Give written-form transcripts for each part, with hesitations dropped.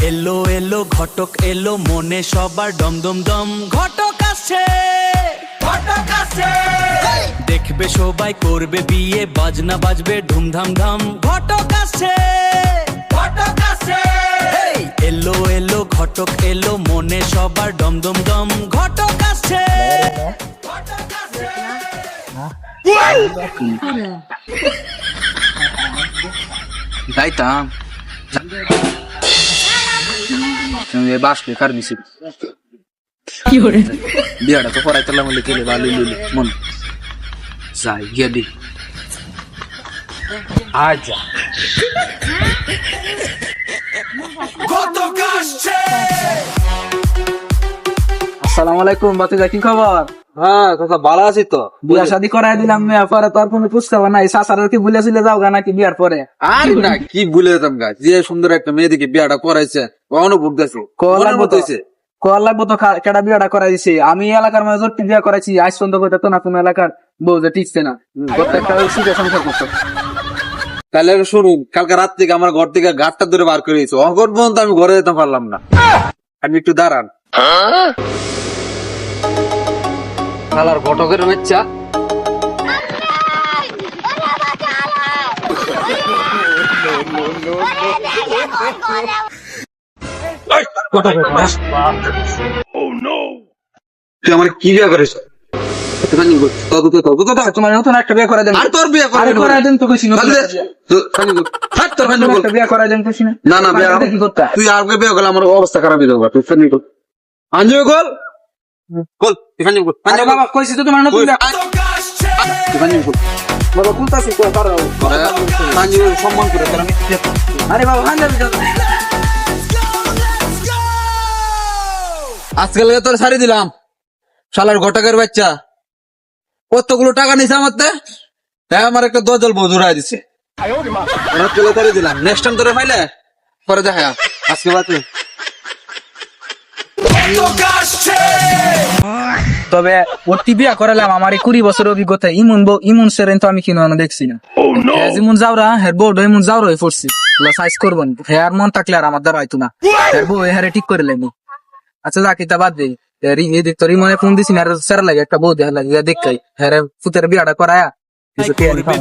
এলো এলো ঘটক এলো মনে সবার ডম ডম ডম ঘটক আসছে দেখবে সবাই করবে বিয়ে বাজনা বাজবে ধুমধাম ধাম ঘটক আসছে এলো এলো ঘটক এলো মনে সবার ডম ডম ডম ঘটক আসছে যাইতাম বাস বেকার দিছি বিয়াটা তো করাই তোলা বলে খেলে ভালো মন যাই গিয়া দি আজা আসসালামু আলাইকুম বাতিজা, কি খবর? হ্যাঁ কথা ভালো আছি তো। বিয়া শাদি করাই দিলাম পরে তো আর কোনো পুষতে নাই সাসার কি ভুলে ছিলে যাও গা নাকি বিয়ার পরে? আর না কি ভুলে যেতাম গা, যে সুন্দর একটা মেয়েদিকে বিয়াটা করাইছে অনুভব দিয়েছে কল লাগবো তো কেডা বিয়াটা করাই দিছে? আমি এলাকার মাঝে জোর বিয়া করাইছি, আজ পর্যন্ত করতে তো না কোনো এলাকার বউ যে টিকছে না, প্রত্যেকটা সুখে সংসার করতো। তাহলে শুনুন, কালকে রাত থেকে আমার ঘর থেকে গাছটা ধরে বার করে দিয়েছে, অগর পর্যন্ত আমি ঘরে যেতে পারলাম না। আপনি একটু দাঁড়ান। খালার ঘটকের বাচ্চা তুই আমার কি বিয়া করেছ? তোমার নতুন একটা বিয়ে করে দেন। আর তোর বিয়ে করাই দেন তো কইছি না। বিয়ে করাই দেন কইছি না। না না বিয়া কি করতে? তুই আর বিয়ে করলে আমার অবস্থা খারাপ হয়ে যাবে। তুই Feni call Anju call call তুই ফেনি কল। আরে বাবা কইছি তো তোমার নতুন বিয়ে। তুই ফেনি কল বাবা কুলতাছি কই পারো। আঞ্জু সম্মান করে তার আমি। আরে বাবা হান্দাবি যাও। আজকাল তোর ছাড়ি দিলাম, শালার ঘটকের বাচ্চা কতগুলো টাকা নিছে আমার তে, আমার একটা দজল বউ জুড়াই দিছে। চলে ছাড়ি দিলাম, নেক্সট টাইম তোরে পাইলে পরে দেখা আজকে বাঁচে। তবে ওর বিয়া করালাম আমার 20 বছরের অভিজ্ঞতা। ইমন সেরেন তো আমি কিনো দেখছি না। যেমন যাওরা হের বউ এমন যাওরা হয়ে পড়ছি, সাইজ করবেন হেয়ার মন থাকলে আর আমার দ্বারা হয়তো না, হের বউ হেরে ঠিক করে লাগবো। আচ্ছা যা কিতা বাদ দে, তোর মনে ফোন দিছি না সেরা লাগে একটা বউ দেখা লাগে দেখাই হেরে ফুতের বিয়াটা করায়া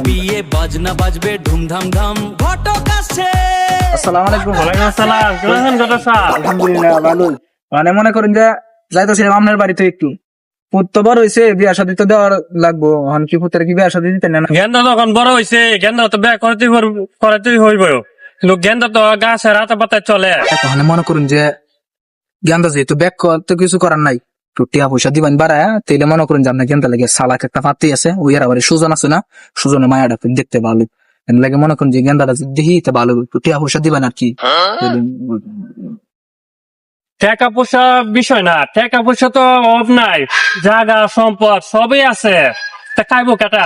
বিয়ে বাজনা বাজবে ধুমধাম ধাম ঘটক আসছে। আসসালামু আলাইকুম। ওয়ালাইকুম আসসালাম। কেমন আছেন ঘটক সাহেব? আলহামদুলিল্লাহ ভালো। মানে মনে করেন যে যাইতেছিলাম আপনার বাড়িতে একটু পুত তো বড় হয়েছে, বিয়া শাদী তো দেওয়ার লাগবো। কি পুতের কি বিয়া শাদী দিতেন না? গেন্দা যখন বড় হয়েছে গেন্দা তো বিয়ে করাতেই হইব, লোক গেন্দা তো গাছের রাতে পাতায় চলে। মানে মনে করুন যে গেন্দা যেহেতু ব্যাগ তো কিছু করার নাই, একটু টিয়া পয়সা দিবেন বাড়ায়, তাইলে মনে করেন যে আপনার গেন্দা লাগে সালাক একটা পাতি আছে, ওই আর আবার সুজন আছে না, সুজনের মায়াটা দেখতে ভালো লাগে। মনে করেন যে গেন্দাটা দেখি ভালো, একটু টিয়া পয়সা দিবেন আর কি। টাকা পয়সা বিষয় না, টাকা পয়সা তো অভাব নাই, জায়গা সম্পদ সবই আছে, তা খাইবো কেটা?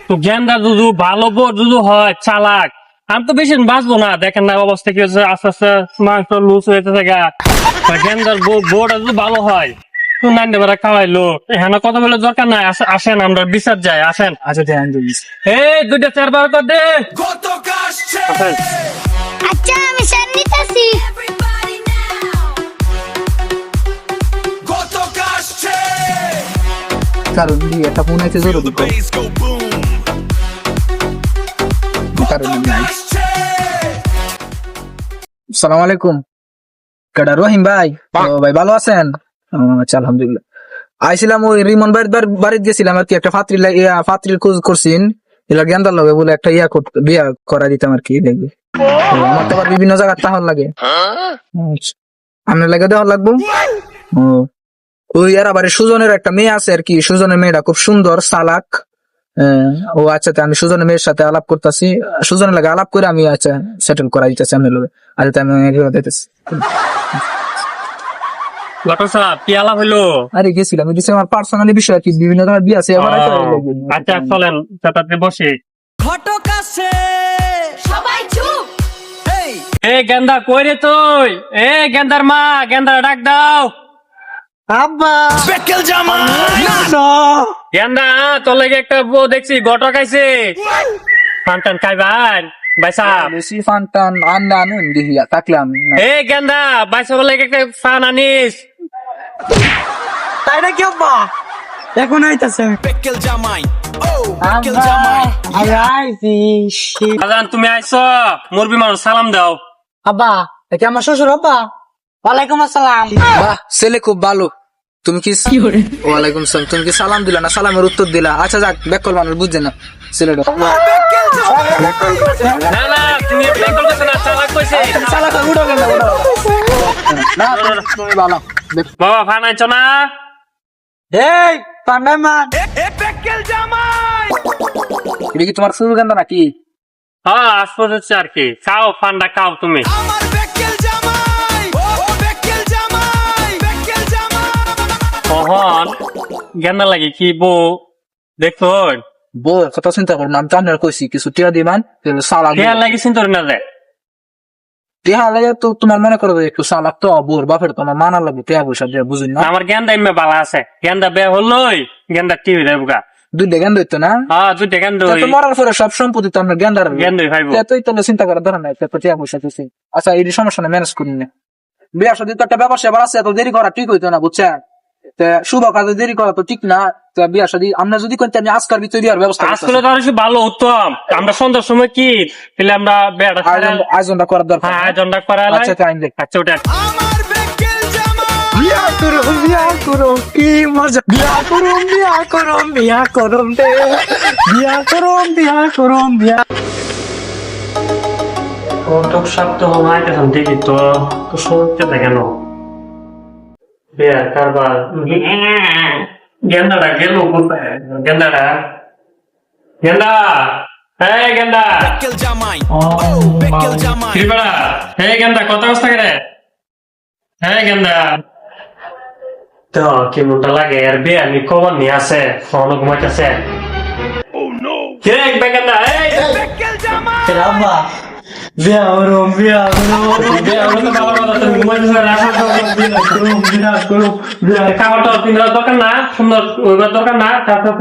তো গেন্দা দুধু ভালো বউ দুধু হয় চালাক, আমি তো বেশি বাঁচবো না। দেখেন না অবস্থা কি হচ্ছে, আস্তে আস্তে মাংস লুজ হয়ে যেতে গেন্দার বউটা যদি ভালো হয় তো নাইন বেড়া খাওয়াইলো। হ্যাঁ কথা বলে দরকার নাই, আসেন আমরা বিচার যাই, আসেন। আচ্ছা এই 2টা 4 বার করে দে। আচ্ছা আমি স্যার নিতেছি। কারণ একটা ফোন আছে জরুরি। আসসালামু আলাইকুম। কেডা রহিম ভাই? ভাই ভালো আছেন? আচ্ছা আলহামদুলিল্লাহ। আইছিলাম ওই রিমন বাড়িতে গেছিলাম আর কি, একটা পাত্রীর খোঁজ করছিন, এলা গেন্দার লগে বলে একটা বিয়া করা দিতাম আর কি। দেখবে আমার তো আবার বিভিন্ন জায়গায় তাহর লাগে, আপনার লাগে দেওয়ার লাগবো। ওই আর আবার সুজনের একটা মেয়ে আছে আর কি, সুজনের মেয়েটা খুব সুন্দর চালাক। ও আচ্ছা, আমি সুজনের মেয়ের সাথে আলাপ করতেছি, সুজনের লাগে আলাপ করে আমি আচ্ছা সেটেল করা দিতেছি আপনার লোক। আচ্ছা আমি দিতেছি। ঘটক সাহেব কি আলাপ হইলো? আরে গেছিলাম আমার পার্সোনালি বিষয় আর কি, বিভিন্ন ধরনের বিয়ে আছে। আচ্ছা চলেন তাতে বসে। ঘটক আসছে সবাই চুপ। এ গেন্দা কই রে তুই? এ গেন্দার মা, গেন্দার ডাক দাও। আব্বা বেকেল জামাই গেন্দা তোর লাগে একটা বউ দেখছি ঘটক আইছে, পান টান খাইবার ভাই সাহেব বেশি ফান টান আনুন দেখিয়া থাকলে আমি না। এ গেন্দা ভাই সাহেব বলে একটা ফান আনিস তাই নাকি আব্বা এখন আইতাছে বেকেল জামাই ও আজান তুমি আইছো মুরবি মানুষ সালাম দাও আব্বা এটা আমার শ্বশুর আব্বা ওয়ালাইকুম আসসালাম বাহ ছেলে খুব ভালো তুমি কি ওয়ালাইকুম সালাম তুমি কি সালাম দিলা না সালামের উত্তর দিলা আচ্ছা যাক বেকল মানুষ বুঝছে না ছেলেটা না না তুমি বেকল কইছ না চালাক কইছে চালাক উড়ো গেল না তুমি ভালো বাবা ফান আইছো না এই পান্ডা মান এটা কি তোমার শুরু গান্দা নাকি হ্যাঁ আসপদ হচ্ছে আর কি খাও ফান্ডা খাও তুমি আমার বেকেল জামাই ও বেকেল জামাই বেকেল জামাই কখন গেন্দা লাগে কি বউ দেখো বউ কথা চিন্তা করো না আমি তো আপনার কইছি কিছু টিয়া দিবান সালাক খেয়াল লাগে চিন্তা না যায় টিয়া লাগে তো তোমার মনে করো একটু সালাক তো বোর বাপের তোমার মানা লাগবে টিয়া পয়সা দিয়ে বুঝুন না আমার গেন্দা ইমে বালা আছে গেন্দা বে হলই গেন্দা টিভি দেবগা দুইটা গেন্দ হইতো না হ্যাঁ দুইটা গেন্দা তো মরার পরে সব সম্পত্তি তো আপনার গেন্দার গেন্দই ভাইবো এতই তো চিন্তা করার ধরে নাই তো টিয়া পয়সা দিছি আচ্ছা এই সমস্যা না ম্যানেজ করুন না বিয়ার সাথে তো একটা ব্যবসা এবার আছে এত দেরি করা ঠিক হইতো না বুঝছেন শুভ কাজে দেরি করা তো ঠিক না বিয়ার সাথে আমরা যদি করতে আমি আজকাল ভিতরে বিয়ার ব্যবস্থা আসলে তো আরো ভালো উত্তম আমরা সন্ধ্যার সময় কি তাহলে আমরা বেড়া আয়োজনটা করার দরকার হ্যাঁ আয়োজনটা করা আচ্ছা তাই দেখ আচ্ছা ওটা আমার বেকেল জামাই বিয়া করো কি মজা বিয়া করো রে বিয়া কটক সপ্তাহ হয় এখন দেখি তো তো শুনতে না কেন বেয়ার কারবার গেন্দাটা গেল কোথায় গেন্দাটা গেন্দা হ্যাঁ গেন্দা বেকেল জামাই ও বেকেল জামাই ত্রিপাড়া হ্যাঁ গেন্দা কত অবস্থা করে হ্যাঁ গেন্দা তো কেমনটা লাগে আর বে আমি কখন নিয়ে আসে ফোন ঘুমাইতেছে কে গেন্দা এই বেকেল জামাই আব্বা বিয়া করো বে আমরা তো বাবা বাবা তুমি ঘুমাইতেছে রাখা খাবারটা পিন্দার দরকার না সুন্দর ওইবার দরকার না তারপর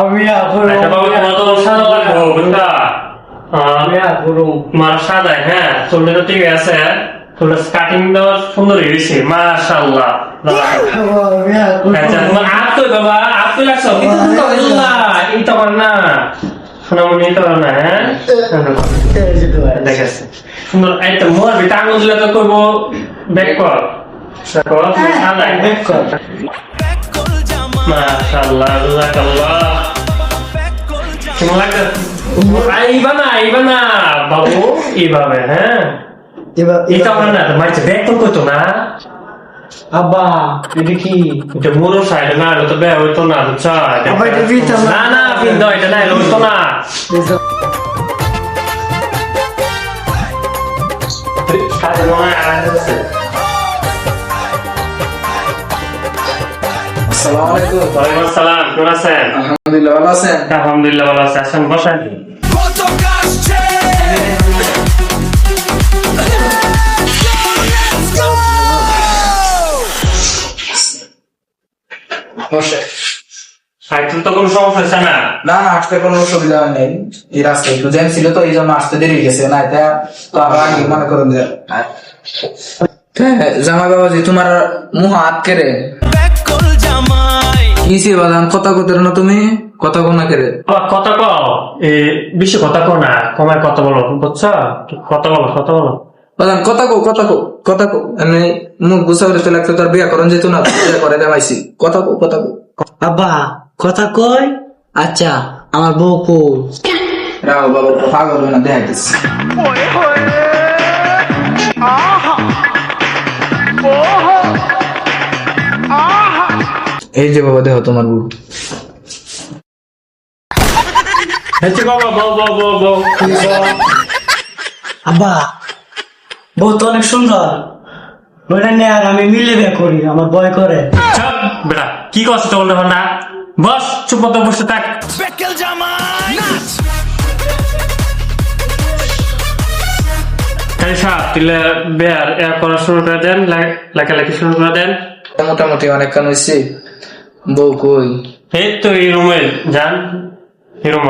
বিয়া করো আচ্ছা বাবা তোমার তো সাদা লাগবো বুঝলা বিয়া করো মার সাদায় হ্যাঁ চুলটা তো ঠিক আছে চুলটা কাটিং দেওয়া সুন্দর হয়েছে মাশাআল্লাহ বিয়া আচ্ছা তোমার হাত কই বাবা হাত কই লাগছো কিন্তু তো না এই তো পার না সোনামণি তো না হ্যাঁ দেখেছে সুন্দর এই তো মোর বিটা আঙুল দিলে তো কইবো ব্যাক কর দেখো সাদায় বেকেল জামাই মাশাআল্লাহ জাযাকাল্লাহ বেকেল জামাই কেমন লাগছে আইবা না বাবু এইভাবে হ্যাঁ এটা আমার না মাইছে ব্যাগ তো কইতো না আব্বা এটা কি এটা মোরো সাইড না এটা তো ব্যাগ হইতো না বুঝছো আব্বা, এটা বিটা না। না না পিন দাও এটা না হইতো না কাজ মনে হয় আছে আসসালামু আলাইকুম ওয়ালাইকুম আসসালাম কেমন আছেন আলহামদুলিল্লাহ ভালো আছেন আলহামদুলিল্লাহ ভালো আছি আসেন বসেন কত কাশছে বসে সাইকেল তো কোনো সমস্যা হচ্ছে না না না আসতে কোনো অসুবিধা নেই এই রাস্তায় একটু জ্যাম ছিল তো এই জন্য আসতে দেরি গেছে না এটা তো আবার আগে মনে করুন যে জামা বাবাজি তোমার মুহ হাত কেড়ে বেকেল জামাই কিসে বাদাম কথা কত না তুমি কথা কোন না কেড়ে আবার কথা কও বেশি কথা কও না কমায় কথা বলো বুঝছো কথা বলো বাদাম কথা কো এমনি মুখ গুছা করে লাগতো তার বিয়া করেন যেত না বিয়া করে দেওয়াইছি কথা কো আব্বা কথা কই আচ্ছা আমার বউ কই রাও বাবা পাগল না দেখাইতেছি এই যে বাবা দেখো তোমার বউ হচ্ছে বাবা বউ আব্বা বউ তো অনেক সুন্দর ওইটা নিয়ে আর আমি মিলে বিয়ে করি আমার ভয় করে চুপ বেটা কি করছিস তোর না বস চুপ মতো বসে থাক বেকেল জামাই নাচ তাই সাহেব তিলে বেয়ার এর করা শুরু করে দেন লেখালেখি শুরু করে দেন মোটামুটি অনেক কান হয়েছে বউ কই এই তো এই রুমে যান এই রুম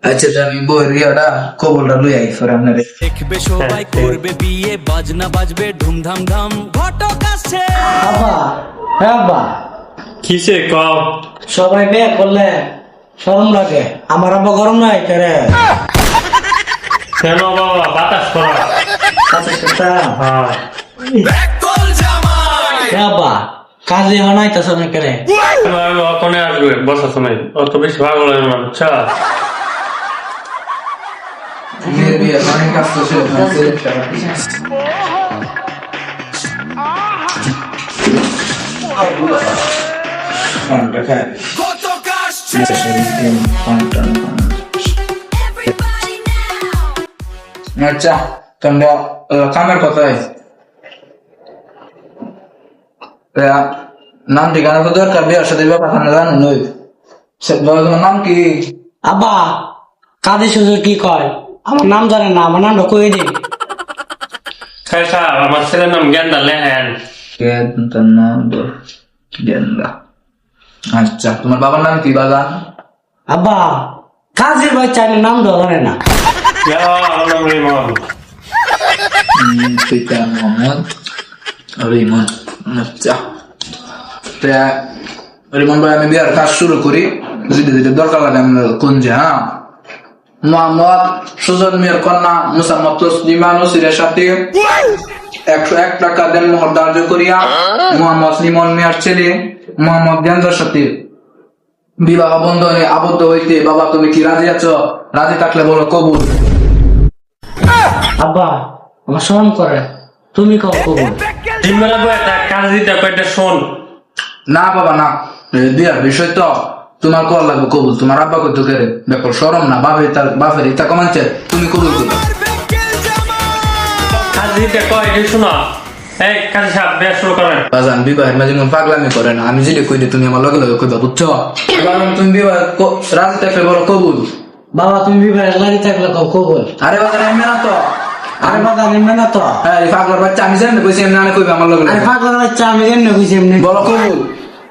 আচ্ছা আমি বই রিয়াটা কবলটা লই আই ফর আপনারে দেখবে সবাই করবে বিয়ে বাজনা বাজবে ধুমধাম ধাম ঘটক আসছে আব্বা হ্যাঁ আব্বা কিসে কম সবাই বিয়ে করলে শরম লাগে আমার আব্বা গরম নাই করে কেন বাবা বাতাস করা হ্যাঁ হ্যাঁ আব্বা কাজে হনাইতেছ না করে ওখানে আসবে বসার সময় অত বেশি ভালো লাগে না আচ্ছা মেয়ের বিয়ে অনেক কাজ করছে ঘটক আসছে আচ্ছা তোমরা কামের কথাই নাম ঠিকানা তো দরকার বিয়ের সাথে ব্যাপার জানো নই তোমার নাম কি আব্বা কাজে সুযোগ কি কয় আমার নাম জানে না আমার নামটা কই দিন হ্যাঁ স্যার আমার ছেলের নাম গেন্দা লেহেন গেন্দা আচ্ছা তোমার বাবার নাম কি বাজান আব্বা কাজের বাচ্চা আমি নাম জানে না আমার নাম রিমন পিতা মোহাম্মদ রিমন আচ্ছা রিমন ভাই আমি বিয়ার কাজ শুরু করি যেটা যেটা দরকার লাগে আমরা কোন যে হ্যাঁ মোহাম্মদ সুজন মিয়ার কন্যা মুসাম্মদ তসলিমা নসিরের সাথে 101 টাকা দেন মোহর ধার্য করিয়া মোহাম্মদ লিমন মিয়ার ছেলে মোহাম্মদ গেন্দার সাথে বিবাহ বন্ধনে আবদ্ধ হইতে বাবা তুমি কি রাজি আছো রাজি থাকলে বলো কবুল আব্বা আমার শরম করে তুমি কও কবুল দিনবেলা বই একটা কাজ দিতে হবে একটা শোন না বাবা না বিয়ার বিষয় তো তোমার কল লাগবে কবুল তোমার আব্বা কত করে ব্যাপার সরম না বাপের ইচ্ছা কমাচ্ছে তুমি কবুল করবে কাজ দিতে কয় এটা শোনা এই কাজ সাহেব বেশ শুরু করেন বাজান বিবাহের মাঝে কোনো পাগলামি করে না আমি যেটা কইলে তুমি আমার লগে লগে কইবা বুঝছো এবার তুমি বিবাহ রাজি থাকলে বলো কবুল বাবা তুমি বিবাহ লাগি থাকলে কও কবুল আরে বাজান এমনি না তো আরে বাবা নিম্নে না তো হ্যাঁ এই পাগলার বাচ্চা আমি জানি না কইছি এমনি না কইবে আমার লগে আরে লগে পাগলার বাচ্চা আমি কেন কইছি এমনি বলো কবুল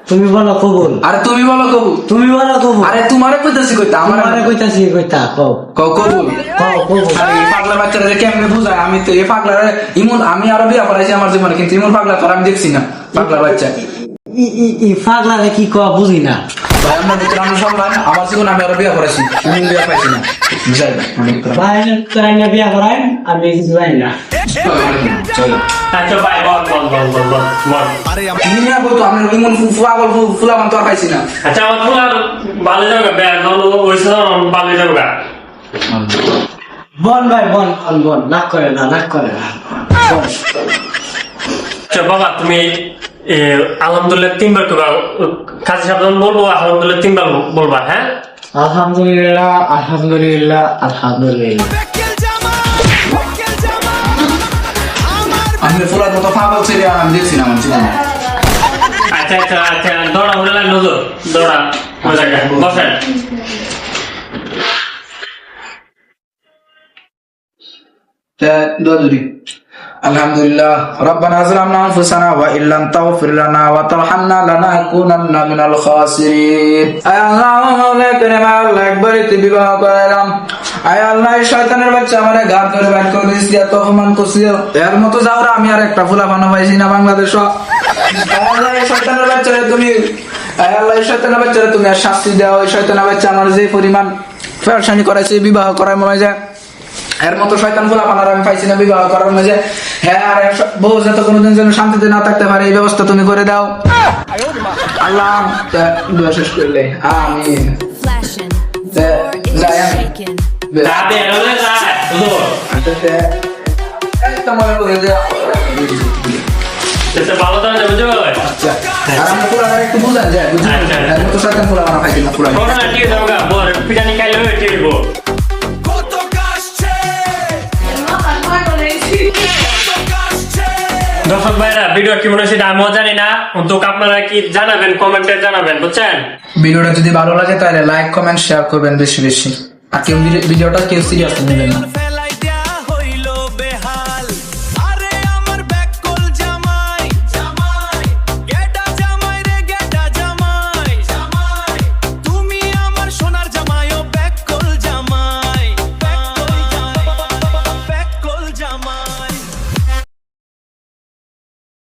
তুমি বলো কবুল আরে তুমি বলো কবুল তুমি বলো কবুল আরে তোমারে কইতাছি কইতা আমার আমারে কইতাছি কইতা কও কও কবুল কও কবুল আরে এই পাগলা বাচ্চারা যে কেমনে বুঝায় আমি তো এই পাগলা ইমন আমি আরো বিয়া করাইছি আমার জীবনে কিন্তু ইমন পাগলা তো আর আমি দেখছি না পাগলা বাচ্চা ই পাগলারে কি কও বুঝি না ভাই আমার ভিতরে আমি সম্মান আমার জীবনে আমি আরো বিয়া করাইছি ইমন বিয়া পাইছি না বুঝাই না বাইরে করাই না বিয়া করাই আমি কিছু জানি না চলো আচ্ছা ভাই বল নিয়ে বলতো আমি ইমন পাগল ফুলা মান তো আর পাইছি না আচ্ছা আমার ফুলার ভালো যাবে ব্যাগ ওইসব ভালো যাবে বল ভাই বল বল নাক করে না বল। আচ্ছা বাবা তুমি আলহামদুলিল্লাহ 3 বার করবা কাজী সাহেব যখন বলবো আলহামদুলিল্লাহ 3 বার বলবা হ্যাঁ আলহামদুলিল্লাহ আলহামদুলিল্লাহ আলহামদুলিল্লাহ আমি ফুলার মতো পাগল ছেলে আর আমি দেখছি না আমার জীবনে আচ্ছা আচ্ছা আচ্ছা দৌড়া উঠে লাগলো তো দৌড়া বসেন دوري الحمد لله ربنا ظلمنا انفسنا وان لم تغفر لنا وترحمنا لنكونن من الخاسرين اي الله مولا كريم الله একবার বিবাহ করালাম আয় আল্লাহ এই শয়তানের বাচ্চা আমারে ঘাট ধরে বাইর করে দিয়েছি এত অপমান করছি এর মতো যাওরা আমি আর একটা ফুলা বানো পাইছি না বাংলাদেশ আয় আল্লাহ এই শয়তানের বাচ্চারে তুমি আয় আল্লাহ এই শয়তানের বাচ্চারে তুমি আর শাস্তি দাও এই শয়তানের বাচ্চা আমার যে পরিমাণ ফেরশানি করাইছে বিবাহ করার মাঝে এর মতো শয়তান ফুলা পানার আমি পাইছি না বিবাহ করার মাঝে হ্যাঁ আর বউ যাতে কোনোদিন যেন শান্তিতে না থাকতে পারে এই ব্যবস্থা তুমি করে দাও আল্লাহ দোয়া শেষ করলে আমিন যাই আমি রাতে এরলে যায় তোমার করে দেওয়া এটা ভালো তো না বুঝছো আচ্ছা আর আমরা পুরো একটু বুঝান যায় বুঝছেন এর মতো শয়তান ফুলা বানা পাইছি না পুরো করোনা কি যাওগা বড় পিটানি খাইলে হইতে দিব দর্শক ভাইরা ভিডিও কেমন হয়েছে আমিও জানি না তো আপনারা কি জানাবেন কমেন্টে জানাবেন বুঝছেন ভিডিওটা যদি ভালো লাগে তাহলে লাইক কমেন্ট শেয়ার করবেন বেশি বেশি আর কেউ ভিডিওটা কেউ সিরিয়াস নেবেন না